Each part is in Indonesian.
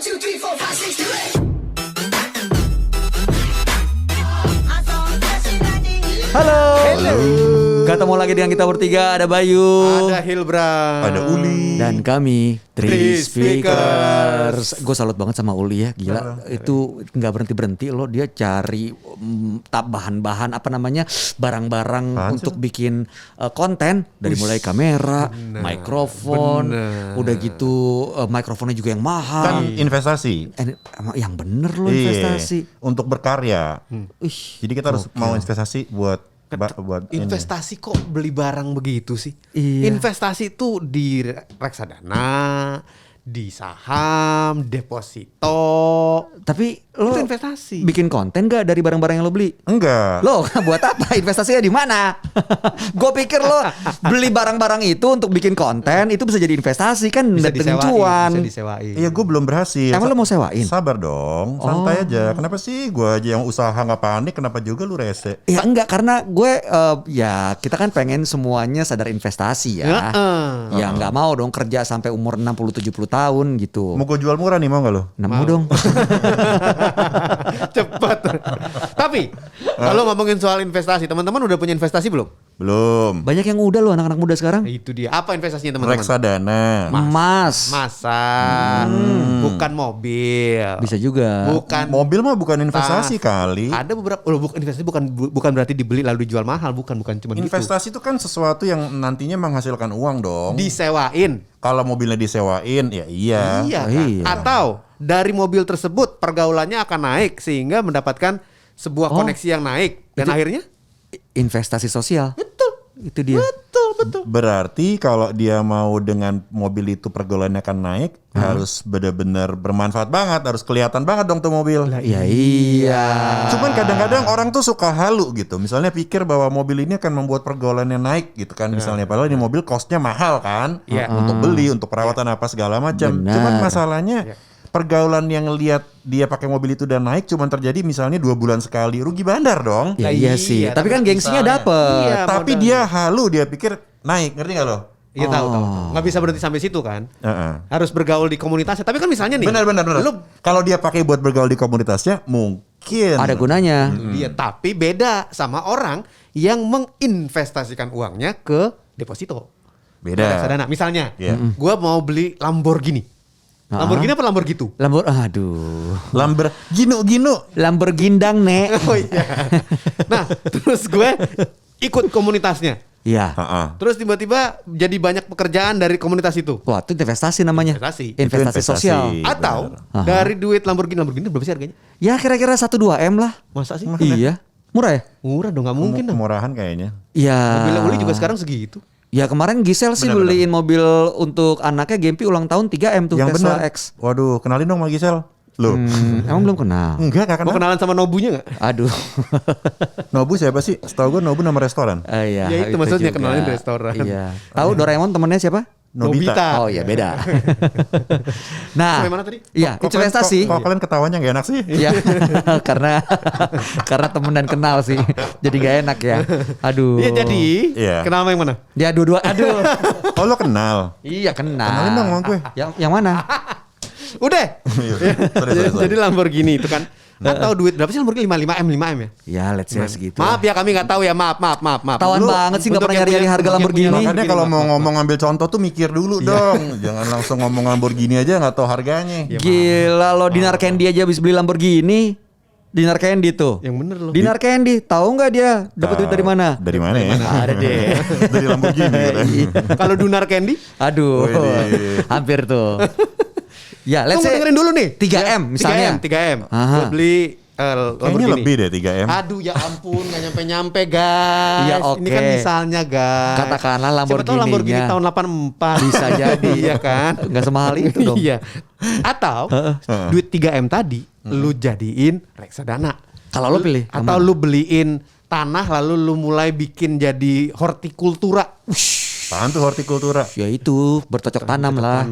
2, 3, 4, 5, 6, 7, 8. Halo. Halo. Ketemu lagi dengan kita bertiga. Ada Bayu, Ada Hilbran, ada Uli, dan kami Three Three Speakers. Gue salut banget sama Uli ya, gila. Itu nggak berhenti lo, dia cari bahan-bahan apa namanya, barang-barang untuk bikin konten, dari mulai kamera, mikrofon, udah gitu mikrofonnya juga yang mahal. kan investasi. Yang bener lo investasi. Iya, untuk berkarya. Ih, Jadi kita harus mau investasi buat investasi kok beli barang begitu sih? Iya. Investasi itu di reksadana, di saham, deposito. tapi lo Itu investasi. bikin konten gak dari barang-barang yang lo beli? enggak. Lo buat apa? Investasinya di mana? Gue pikir lo beli barang-barang itu untuk bikin konten itu bisa jadi investasi kan, Bisa datengin disewain, cuan. bisa disewain. Iya, gue belum berhasil. Emang lo mau sewain? Sabar dong, santai aja. Kenapa sih gue aja yang usaha nggak panik? Kenapa juga lu rese? Ya enggak, karena gue ya kita kan pengen semuanya sadar investasi ya. Ya nggak mau dong kerja sampai umur 60-70 tahun gitu. Mau gue jual murah nih, mau nggak lo? Nemu dong. Cepat. Tapi kalau ngomongin soal investasi, teman-teman udah punya investasi belum? Belum. Banyak yang udah loh anak-anak muda sekarang. Itu dia. Apa investasinya teman-teman? Reksadana. Emas. Masak, bukan mobil. Bisa juga. Bukan Mobil mah bukan investasi kali. Ada beberapa bukan investasi, bukan berarti dibeli lalu dijual mahal, bukan cuma gitu. Investasi itu kan sesuatu yang nantinya menghasilkan uang dong. Disewain. Kalau mobilnya disewain, ya iya. Iya Oh, kan? iya. Atau dari mobil tersebut pergaulannya akan naik sehingga mendapatkan sebuah koneksi yang naik dan akhirnya Investasi sosial. betul. Itu dia. Betul. Berarti kalau dia mau dengan mobil itu pergaulannya akan naik, harus benar-benar bermanfaat banget, harus kelihatan banget dong tuh mobil. Ya iya. Cuman kadang-kadang orang tuh suka halu gitu. Misalnya pikir bahwa mobil ini akan membuat pergaulannya naik gitu kan. Misalnya padahal ini mobil costnya mahal kan. Iya. Untuk beli, untuk perawatan apa segala macam. Benar. Cuman masalahnya pergaulan yang lihat dia pakai mobil itu dan naik cuman terjadi misalnya 2 bulan sekali. Rugi bandar dong. Ya Nah, iya iya, sih. Tapi tapi kan gengsinya misalnya. dapet. Iya. Tapi modalnya. dia halu, dia pikir naik. Ngerti gak lo? Iya tahu. Nggak bisa berhenti sampai situ kan. Heeh. Harus bergaul di komunitasnya. Tapi kan misalnya nih. Benar. Lu Kalau dia pakai buat bergaul di komunitasnya, mungkin Ada gunanya. Iya, tapi beda sama orang yang menginvestasikan uangnya ke deposito. beda. Reksadana. Misalnya, Iya. gua mau beli Lamborghini. Lamborghini apa Lamborghini? Aduh. Gino. Lamborghindang, Nek. Oh iya. Nah, terus gue ikut komunitasnya. Iya. Heeh. Terus tiba-tiba jadi banyak pekerjaan dari komunitas itu. Wah, itu investasi namanya. Investasi. Investasi Itu investasi. sosial. Atau Aha. dari duit Lamborghini berapa sih harganya? Ya kira-kira 1-2 M lah. Masa sih? Iya. Murah ya? Murah dong, nggak mungkin dong. Kemurahan kayaknya. Iya. Mobilnya Uli juga sekarang segitu. Ya kemarin Gisel sih Benar, beliin mobil untuk anaknya Gempi ulang tahun 3M tuh, Yang Tesla benar. X. Waduh, kenalin dong sama Gisel. Loh. Emang belum kenal? Enggak, gak Mau kenal. kenalan sama Nobunya nggak? Aduh. Nobu siapa sih? Setahu gue Nobu nama restoran. Iya, Ya, itu maksudnya juga. kenalin restoran. Iya. Tahu Doraemon temennya siapa? Nobita. Oh iya beda. Nah, Sampai mana tadi? iya Kok investasi. Kok kalian ketawanya gak enak sih? Iya, karena temen dan kenal sih, jadi gak enak ya. Aduh. Iya jadi. Iya. Kenal sama yang mana? Ya dua-dua. Aduh. Oh, lo kenal? Iya kenal. Kenalin dong sama gue. Yang mana? Udah. Sorry. Jadi Lamborghini itu kan. Nggak tahu duit berapa sih Lamborghini? 5M ya? Ya let's say segitu. Maaf ya kami nggak tahu ya, maaf. Tawan Lu, banget sih nggak untuk pernah yang nyari-nyari punya- harga untuk yang Lamborghini. punya Makanya kalau mau maaf. ngomong ambil contoh tuh mikir dulu dong. Jangan langsung ngomong Lamborghini aja nggak tahu harganya. Gila lo Dinar Candy aja habis beli Lamborghini. Dinar Candy tuh. Yang bener loh. Dinar Candy, tahu nggak dia dapat duit dari mana? Dari mana ya? Ada deh. Dari Lamborghini. katanya. Kalau Dunar Candy, Aduh, Wih. hampir tuh. Ya, let's tunggu say dengerin dulu nih. 3M misalnya. 3M. Aha. Gue beli Kayaknya Lamborghini. lebih deh 3M. Aduh ya ampun, gak nyampe-nyampe guys. Iya, oke. Ini kan misalnya guys. Katakanlah Siapa tahu Lamborghini Lamborghini-nya. tahun 84. Bisa jadi. Iya kan. Nggak semahal itu dong. Iya. Atau duit 3M tadi lu jadiin reksadana. Kalau lo pilih Atau lu beliin tanah lalu lu mulai bikin jadi hortikultura. Apaan tuh hortikultura? Ya itu bercocok tanam lah.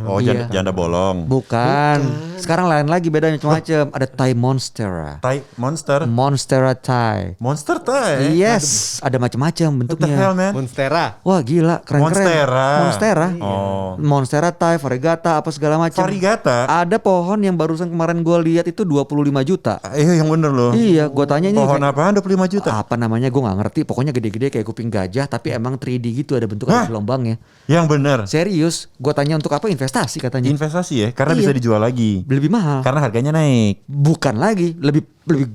Oh, Iya. janda bolong. Bukan. Sekarang lain lagi bedanya macam-macam. Ada Thai Monstera. Thai monster. Monstera Thai. Monster Thai. Yes, ada macam-macam What the bentuknya. hell, man? Monstera. Wah gila, keren-keren. Monstera. Monstera. Oh. Monstera Thai, variegata, apa segala macam. Variegata. Ada pohon yang barusan kemarin gue lihat itu 25 juta. Yang bener loh. Iya, gue tanya ini Pohon apaan 25 juta? apa namanya gue nggak ngerti. Pokoknya gede-gede kayak kuping gajah, tapi emang 3D gitu, ada bentuk ada Hah? gelombangnya. Yang bener. Serius, gue tanya untuk apa, investasi katanya. Investasi ya, karena Iya. bisa dijual lagi. Lebih mahal. Karena harganya naik. Bukan lagi, lebih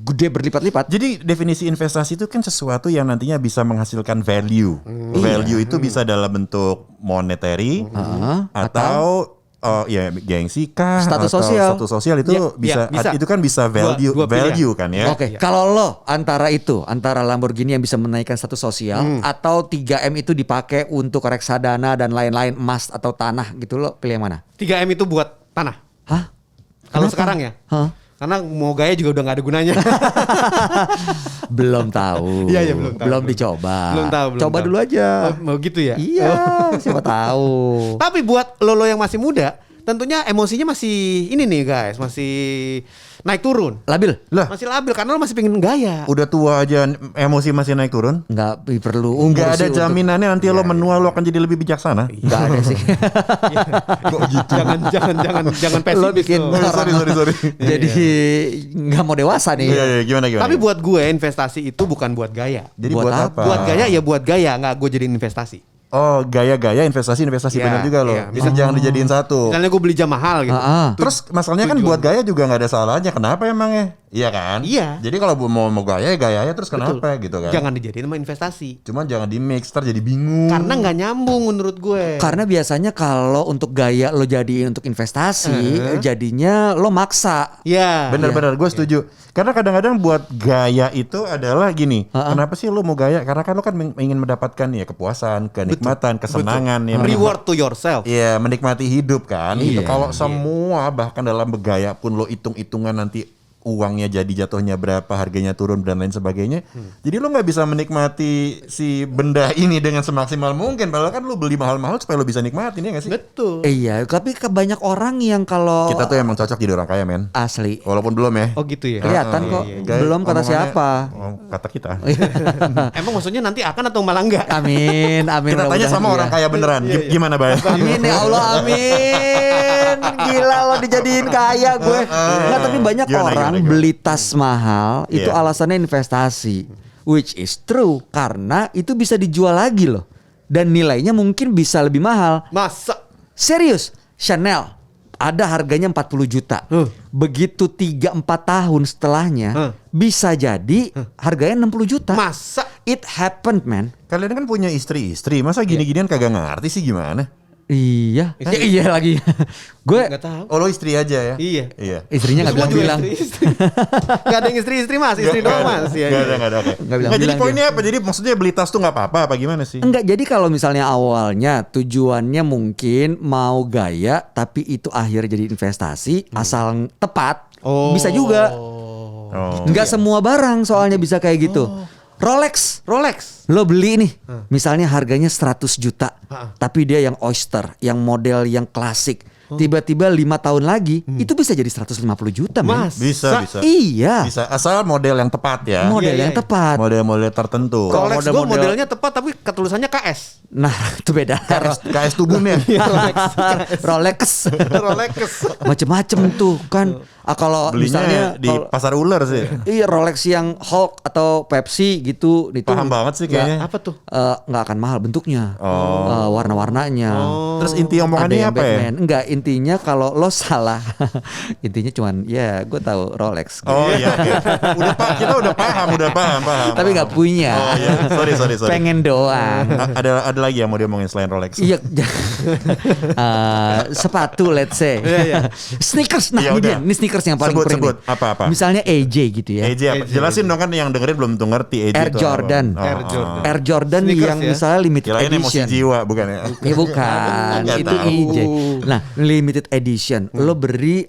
gede berlipat-lipat. Jadi definisi investasi itu kan sesuatu yang nantinya bisa menghasilkan value. Value itu bisa dalam bentuk monetary atau ya gengsi kah, Status atau sosial. status sosial itu Ya, bisa, ya, bisa. itu kan bisa value Dua pilihan. value kan ya. Oke, kalau lo antara Lamborghini yang bisa menaikkan status sosial atau 3M itu dipakai untuk reksadana dan lain-lain, emas atau tanah gitu, lo pilih yang mana? 3M itu buat tanah. Hah? Kalau Kenapa? sekarang ya. Hah? Karena mau gaya juga udah gak ada gunanya. Belum tahu. Iya, iya, belum tahu. Belum dicoba. Belum tahu. Coba tahu. dulu aja. Oh, mau gitu ya? Iya, siapa tahu. Tapi buat lo yang masih muda, tentunya emosinya masih ini nih guys, masih naik turun. Labil? Lah, Masih labil karena lo masih pengen gaya. udah tua aja emosi masih naik turun. Nggak perlu umur Enggak ada sih untuk- jaminannya nanti lo menua lo akan jadi lebih bijaksana. Nggak ada sih. Kok gitu? Jangan pesimis Lo bikin lo. Sorry. jadi nggak mau dewasa nih. Iya, gimana. Tapi buat gue investasi itu bukan buat gaya. jadi buat buat apa? apa? Buat gaya ya buat gaya, nggak gue jadiin investasi. Oh, gaya-gaya investasi Iya, benar juga loh. iya. Bisa jangan dijadiin satu. Misalnya gue beli jam mahal gitu. Ah, ah. Terus masalahnya kan buat gaya juga nggak ada salahnya. Kenapa emangnya? Iya kan? Iya. Jadi kalau mau gaya ya terus kenapa gitu kan? Jangan dijadiin sama investasi. Cuman jangan di mix, ntar jadi bingung. Karena nggak nyambung menurut gue. Karena biasanya kalau untuk gaya lo jadiin untuk investasi, jadinya lo maksa. Ya. Bener-bener gue setuju. Karena kadang-kadang buat gaya itu adalah gini. Kenapa sih lo mau gaya? Karena kan lo kan ingin mendapatkan ya kepuasan, kenikmatan, kesenangan, ya Reward to yourself. Iya, menikmati hidup kan. Iya. Gitu. Kalau semua bahkan dalam bergaya pun lo hitung-hitungan nanti uangnya jadi jatuhnya berapa, harganya turun dan lain sebagainya. Jadi lo nggak bisa menikmati si benda ini dengan semaksimal mungkin. Padahal kan lo beli mahal-mahal supaya lo bisa nikmatin ya nggak sih? Betul. Iya, tapi banyak orang yang kalau Kita tuh emang cocok jadi orang kaya men. asli Walaupun belum ya. Oh gitu ya. kelihatan kok. Gaya- Belum kata omongannya- siapa. Oh, kata kita. Emang maksudnya nanti akan atau malah enggak? Amin, amin. Kita tanya mudah-mudahan sama iya. orang kaya beneran. Gimana Bay? Amin ya Allah, amin. Gila lo dijadiin kaya gue. Nggak, tapi banyak Gimana, orang gimana? beli tas mahal itu Iya. alasannya investasi. Which is true, karena itu bisa dijual lagi loh. Dan nilainya mungkin bisa lebih mahal. Masa? Serius, Chanel ada harganya 40 juta. Begitu 3-4 tahun setelahnya bisa jadi harganya 60 juta. Masa? It happened, man. Kalian kan punya istri-istri. Masa gini-ginian kagak ngerti sih gimana? Iya. Iya lagi. Gue Nggak tahu. Oh lo istri aja ya? Iya. Iya. istrinya nggak Semua juga bilang-bilang. istri-istri. Gak ada yang istri-istri mas, istri doang mas. Iya, Gak iya. ada, oke. Nggak bilang-bilang Jadi dia. poinnya apa? Jadi maksudnya beli tas tuh nggak apa-apa gimana sih? Enggak, jadi kalau misalnya awalnya tujuannya mungkin mau gaya tapi itu akhirnya jadi investasi asal tepat, bisa juga. Oh. Enggak semua barang soalnya bisa kayak gitu. Rolex, lo beli nih, misalnya harganya 100 juta, tapi dia yang Oyster, yang model yang klasik. Tiba-tiba 5 tahun lagi itu bisa jadi 150 juta, men. Mas. Bisa. Iya, Bisa asal model yang tepat ya. model Iya, yang iya. tepat. Model-model tertentu. Kalau Rolex gue model-model- modelnya tepat tapi ketulisannya KS. Nah, itu beda. KS tubunnya. Rolex. Rolex. Macem-macem tuh kan. Kalau Belinya misalnya di kalau- pasar ular sih. iya Rolex yang Hulk atau Pepsi gitu itu Paham banget sih kayaknya. Apa tuh? nggak akan mahal bentuknya, warna-warnanya. Terus inti Ada omongannya yang apa ya? Batman. Enggak, intinya kalau lo salah, intinya cuman ya gue tahu Rolex. Oh iya, oke. Kita udah paham. Tapi nggak punya. Oh iya, sorry. Pengen doang. Ada lagi yang mau diomongin selain Rolex? Iya, sepatu let's say, sneakers. Nah Iya, ini udah. dia, ini sneakers yang paling keren Sebut. nih. Apa? Misalnya AJ gitu ya. AJ apa? Jelasin dong kan yang dengerin belum tentu ngerti AJ Air itu Jordan. apa. Air Jordan. Air Jordan Sneakers yang ya? misalnya limited Kirain emosi edition. jiwa bukan ya? Ya bukan, Nggak itu tahu. AJ. Nah, limited edition, lo beli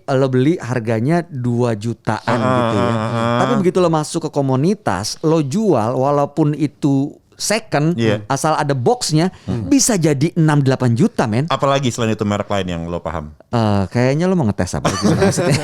harganya 2 jutaan gitu ya. Tapi begitu lo masuk ke komunitas, lo jual walaupun itu second, Iya. asal ada boxnya, bisa jadi 6-8 juta men. Apalagi selain itu merek lain yang lo paham. Kayaknya lo mau ngetes apa gimana maksudnya?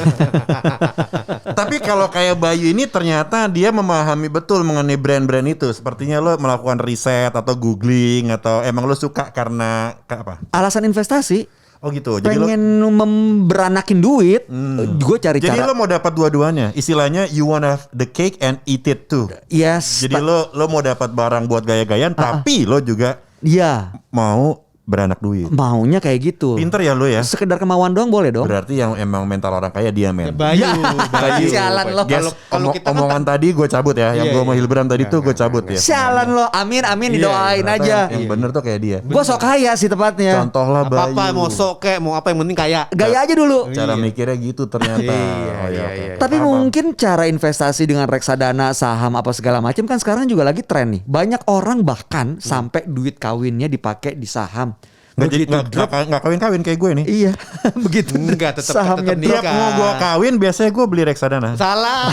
Tapi kalau kayak Bayu ini ternyata dia memahami betul mengenai brand-brand itu. Sepertinya lo melakukan riset atau googling atau emang lo suka karena apa? Alasan investasi, Oh gitu. Jadi lo pengen memberanakin duit, gue cari jadi cara. lo mau dapat dua-duanya. Istilahnya you wanna have the cake and eat it too. Yes. Jadi lo mau dapat barang buat gaya-gayaan tapi lo juga Iya, mau beranak duit. maunya kayak gitu. Pinter ya lo ya. Sekedar kemauan doang boleh dong. Berarti yang emang mental orang kaya dia men. Bayu, Bayu. Sialan lo. Guys, Kalau kita kan omongan tadi gue cabut ya. Yang Iya, gue sama iya. Hilbram tadi tuh gue cabut ya. Sialan lo, amin Iya, didoain Ternyata aja. Yang bener tuh kayak dia. Gue sok kaya sih tepatnya. Contoh lah Bayu. apa-apa mau sok kayak mau apa yang penting kaya. Gaya aja dulu. Cara mikirnya gitu ternyata. Oh, Iya, oke. iya. Tapi mungkin cara investasi dengan reksadana, saham apa segala macam kan sekarang juga lagi tren nih. Banyak orang bahkan sampai duit kawinnya dipakai di saham. Nggak jadi Begitu nggak kawin-kawin kayak gue nih. Iya, begitu. Enggak, tetep sahamnya nikah. drop. Tiap mau gue kawin biasanya gue beli reksadana. Salah.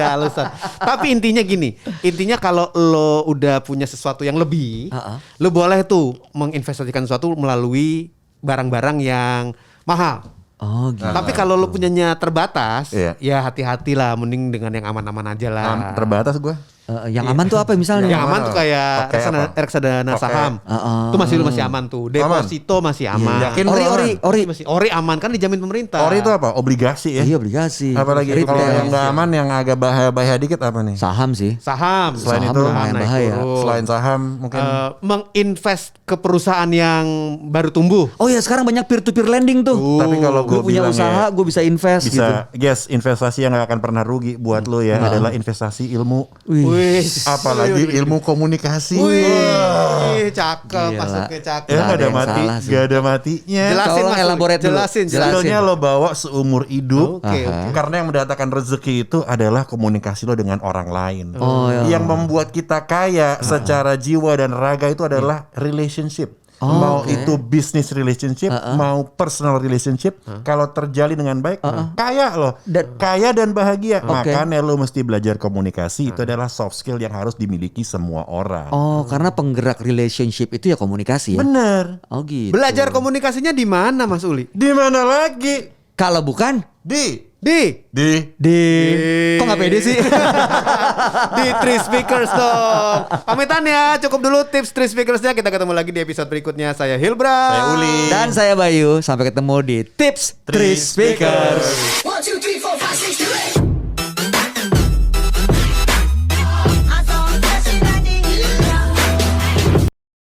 alasan. Tapi intinya gini, intinya kalau lo udah punya sesuatu yang lebih, lo boleh tuh menginvestasikan sesuatu melalui barang-barang yang mahal. Oh gitu. Tapi kalau lo punyanya terbatas, Iya. ya hati-hatilah, mending dengan yang aman-aman aja lah. Terbatas gue. Yang aman tuh apa misalnya? Yang aman tuh kayak Pakai apa? reksadana Pakai- saham. Itu masih aman tuh. Deposito masih aman. Yakin Ori. Ori aman kan dijamin pemerintah. Ori itu apa? Obligasi ya. Iya, obligasi. Apalagi Retail. kalau yang nggak aman yang agak bahaya dikit apa nih? Saham sih. Saham. Selain Saham itu lumayan naik bahaya. turun. Selain saham mungkin Menginvest ke perusahaan yang baru tumbuh. Oh ya, sekarang banyak peer to peer lending tuh. Tapi kalau Gue gue punya bilang usaha, ya, gue bisa invest gitu. bisa, yes, investasi yang gak akan pernah rugi buat lo ya adalah investasi ilmu. Wih. Apalagi ilmu komunikasi. Wih, cakep, Gila. masuknya cakep. Ya Nggak gak ada ada yang mati, salah sih. gak ada matinya. Jelasin, Tolong Mas Uli. elaborate dulu. Jelasin. Skillnya lo bawa seumur hidup. Oke, oke. Karena yang mendatangkan rezeki itu adalah komunikasi lo dengan orang lain. Oh, ya. Yang membuat kita kaya secara jiwa dan raga itu adalah relationship. Mau itu business relationship, mau personal relationship, kalau terjalin dengan baik, kaya loh, kaya dan bahagia. Makanya lo mesti belajar komunikasi. Itu adalah soft skill yang harus dimiliki semua orang. Oh, karena penggerak relationship itu ya komunikasi ya. Bener. Oh gitu. Belajar komunikasinya di mana, Mas Uli? Di mana lagi? Kalau bukan Di di kok nggak pede sih? di Three Speakers dong. Pamitan ya, cukup dulu tips Three Speakersnya. Kita ketemu lagi di episode berikutnya. Saya Hilbram. Saya Uli. Dan saya Bayu. Sampai ketemu di Tips 3 Speakers. 1, 2, 3, 4, 5, 6, 7, 8.